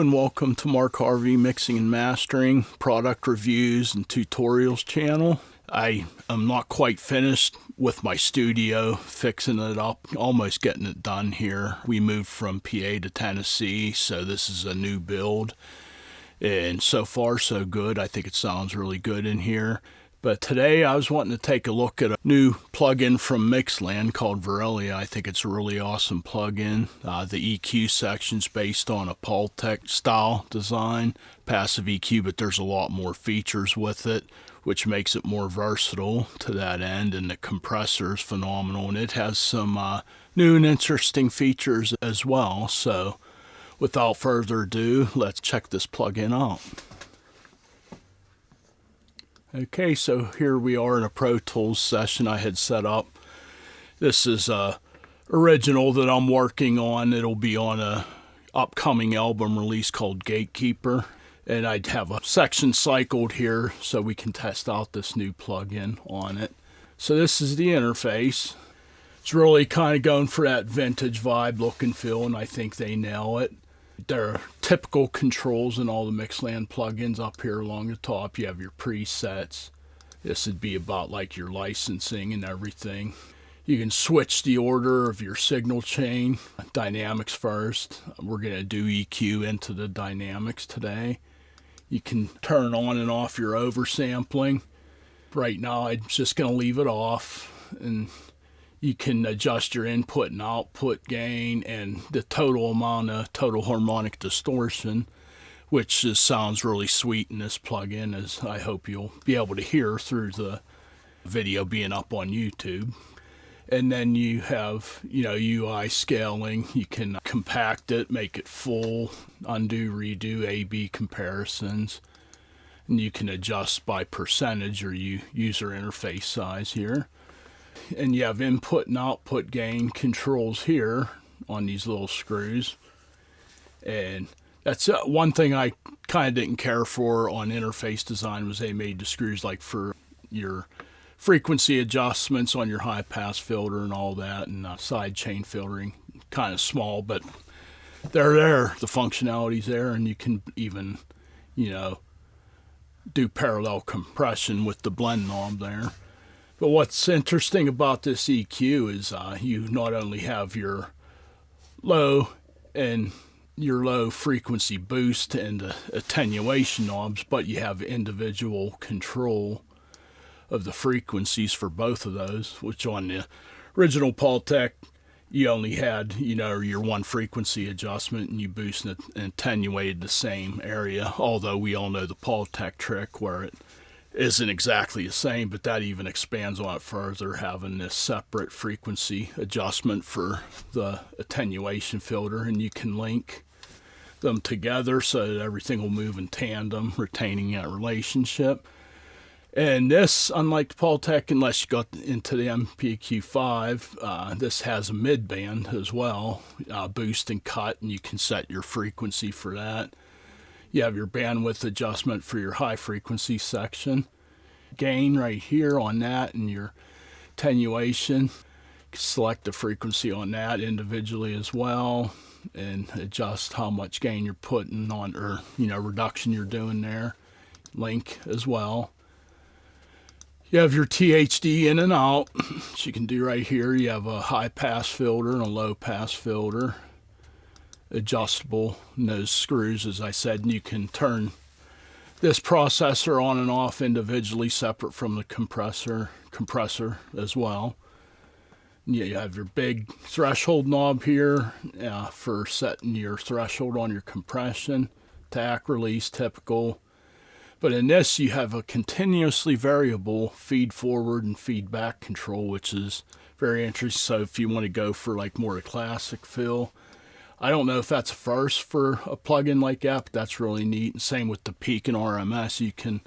and welcome to Mark Harvey Mixing and Mastering product reviews and tutorials channel. I am not quite finished with my studio, fixing it up, almost getting it done here. We moved from PA to Tennessee, so this is a new build. And so far so good. I think it sounds really good in here. But today I was wanting to take a look at a new plugin from Mixland called Virelia. I think it's a really awesome plugin. The EQ section's based on a Pultec style design, passive EQ, but there's a lot more features with it, which makes it more versatile to that end. And the compressor is phenomenal, and it has some new and interesting features as well. So without further ado, let's check this plugin out. Okay, so here we are in a Pro Tools session I had set up. This is a original that I'm working on. It'll be on a upcoming album release called Gatekeeper. And I'd have a section cycled here so we can test out this new plugin on it. So this is the interface. It's really kind of going for that vintage vibe look and feel, and I think they nail it. There are typical controls in all the Mixland plugins up here along the top. You have your presets. This would be about like your licensing and everything. You can switch the order of your signal chain. Dynamics first. We're going to do EQ into the dynamics today. You can turn on and off your oversampling. Right now I'm just going to leave it off, and you can adjust your input and output gain and the total amount of total harmonic distortion, which just sounds really sweet in this plugin, as I hope you'll be able to hear through the video being up on YouTube. And then you have, UI scaling. You can compact it, make it full, undo, redo, A/B comparisons. And you can adjust by percentage or user interface size here. And you have input and output gain controls here on these little screws. And that's one thing I kind of didn't care for on interface design, was they made the screws like for your frequency adjustments on your high pass filter and all that, and side chain filtering. Kind of small, but they're there. The functionality's there, and you can even, do parallel compression with the blend knob there. But what's interesting about this EQ is you not only have your low and your low frequency boost and the attenuation knobs, but you have individual control of the frequencies for both of those, which on the original Pultec, you only had, your one frequency adjustment, and you boost and attenuated the same area, although we all know the Pultec trick where it isn't exactly the same, but that even expands on it further, having this separate frequency adjustment for the attenuation filter, and you can link them together so that everything will move in tandem, retaining that relationship. And this, unlike the Pultec, unless you got into the MPQ5, this has a mid-band as well, boost and cut, and you can set your frequency for that. You have your bandwidth adjustment for your high frequency section. Gain right here on that, and your attenuation. Select the frequency on that individually as well, and adjust how much gain you're putting on, or reduction you're doing there. Link as well. You have your THD in and out, which you can do right here. You have a high pass filter and a low pass filter. Adjustable in those screws, as I said, and you can turn this processor on and off individually, separate from the compressor as well. And you have your big threshold knob here for setting your threshold on your compression, attack, release, typical. But in this, you have a continuously variable feed forward and feedback control, which is very interesting. So if you want to go for like more a classic feel, I don't know if that's a first for a plugin like that, but that's really neat. And same with the peak and RMS. You can,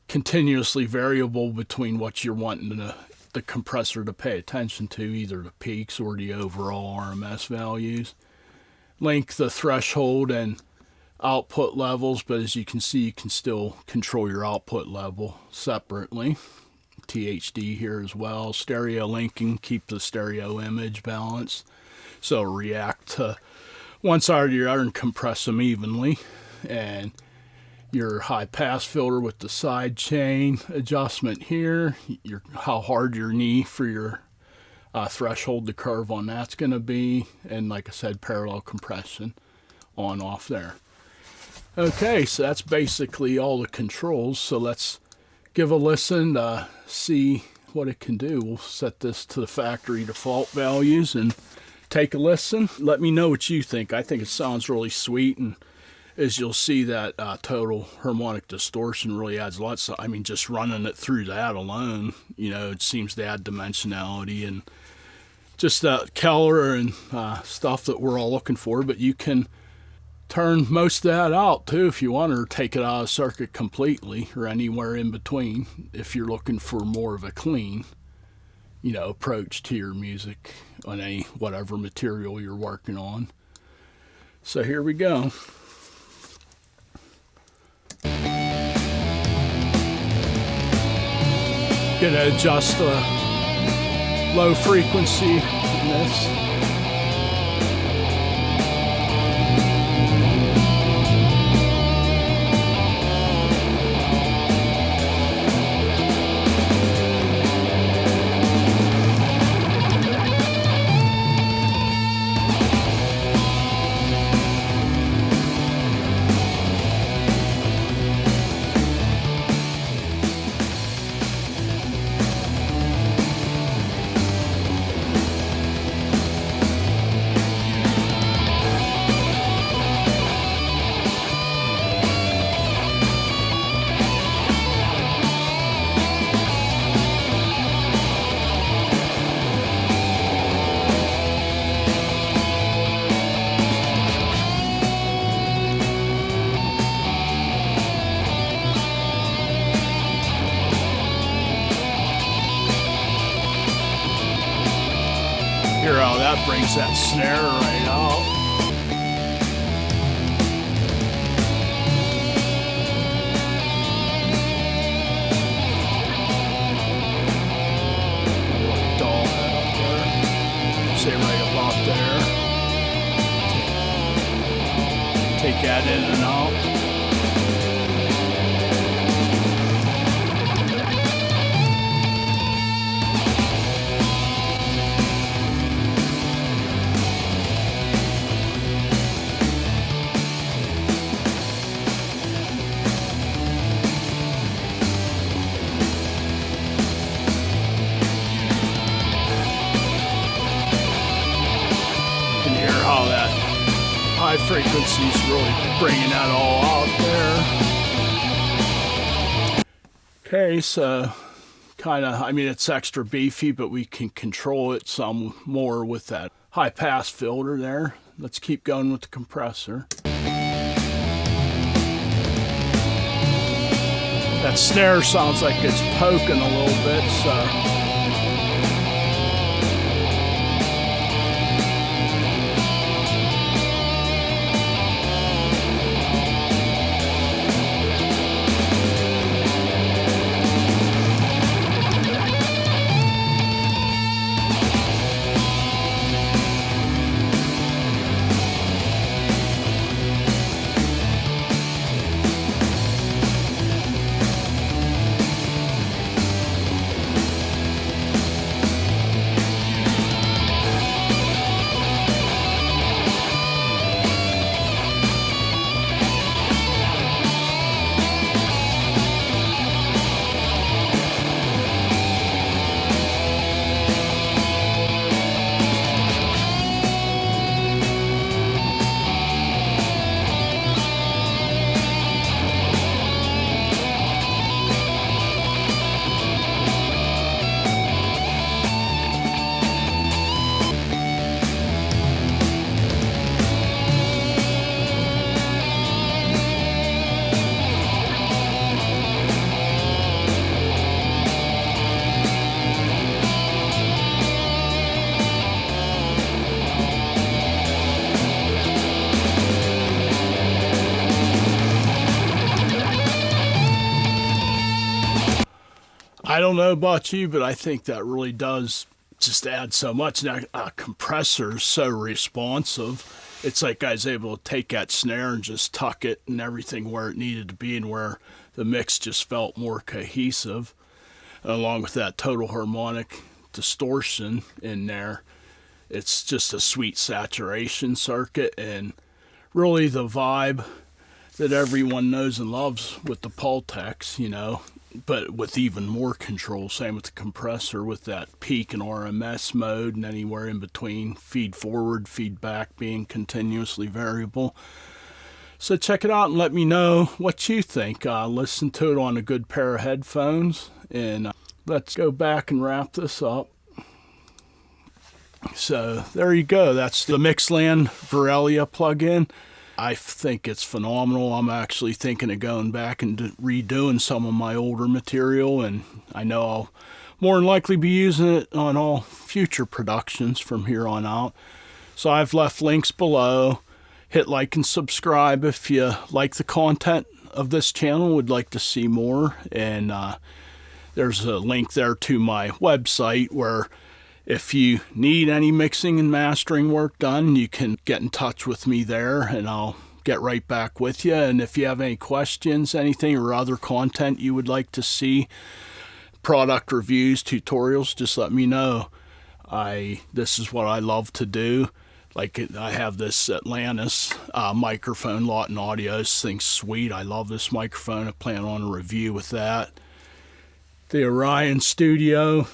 continuously variable between what you're wanting the compressor to pay attention to, either the peaks or the overall RMS values. Link the threshold and output levels, but as you can see, you can still control your output level separately. THD here as well. Stereo linking, keep the stereo image balanced, so react to one side or the other and compress them evenly. And your high pass filter with the side chain adjustment here, how hard your knee for your threshold to curve on that's going to be, and like I said, parallel compression on off there. Okay, so that's basically all the controls. So let's give a listen to see what it can do. We'll set this to the factory default values and take a listen. Let me know what you think. I think it sounds really sweet, and as you'll see, that total harmonic distortion really adds a lot. So I mean, just running it through that alone, you know, it seems to add dimensionality and just color and stuff that we're all looking for. But you can turn most of that out too if you want, or take it out of circuit completely, or anywhere in between if you're looking for more of a clean, you know, approach to your music on any whatever material you're working on. So here we go. Gonna adjust the low frequency in this. Hear how that brings that snare right out. Dull that up there. Say right about there. Take that in and out. How that high frequency is really bringing that all out there. Okay, so kind of, I mean, it's extra beefy, but we can control it some more with that high pass filter there. Let's keep going with the compressor. That snare sounds like it's poking a little bit, so I don't know about you, but I think that really does just add so much. Now, a compressor is so responsive. it's like I was able to take that snare and just tuck it and everything where it needed to be, and where the mix just felt more cohesive, along with that total harmonic distortion in there. It's just a sweet saturation circuit, and really the vibe that everyone knows and loves with the Pultex, but with even more control. Same with the compressor, with that peak and RMS mode, and anywhere in between, feed forward, feedback being continuously variable. So check it out and let me know what you think. Listen to it on a good pair of headphones, and let's go back and wrap this up. So there you go. That's the Mixland Virelia plugin. I think it's phenomenal. I'm actually thinking of going back and redoing some of my older material, and I know I'll more than likely be using it on all future productions from here on out. So I've left links below. Hit like and subscribe if you like the content of this channel, would like to see more, and there's a link there to my website where if you need any mixing and mastering work done, you can get in touch with me there, and I'll get right back with you. And if you have any questions, anything, or other content you would like to see, product reviews, tutorials, just let me know. This is what I love to do. Like, I have this Atlantis microphone, Lawton Audio. This thing's sweet. I love this microphone. I plan on a review with that. The Orion Studio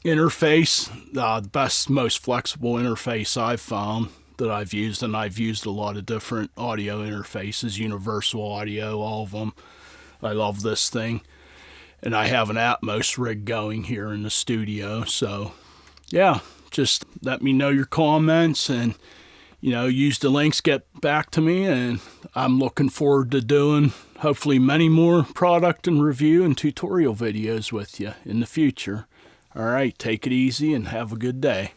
interface, the best, most flexible interface I've found that I've used, and I've used a lot of different audio interfaces, Universal Audio, all of them. I love this thing, and I have an Atmos rig going here in the studio. So yeah, just let me know your comments, and use the links, get back to me, and I'm looking forward to doing hopefully many more product and review and tutorial videos with you in the future. All right, take it easy and have a good day.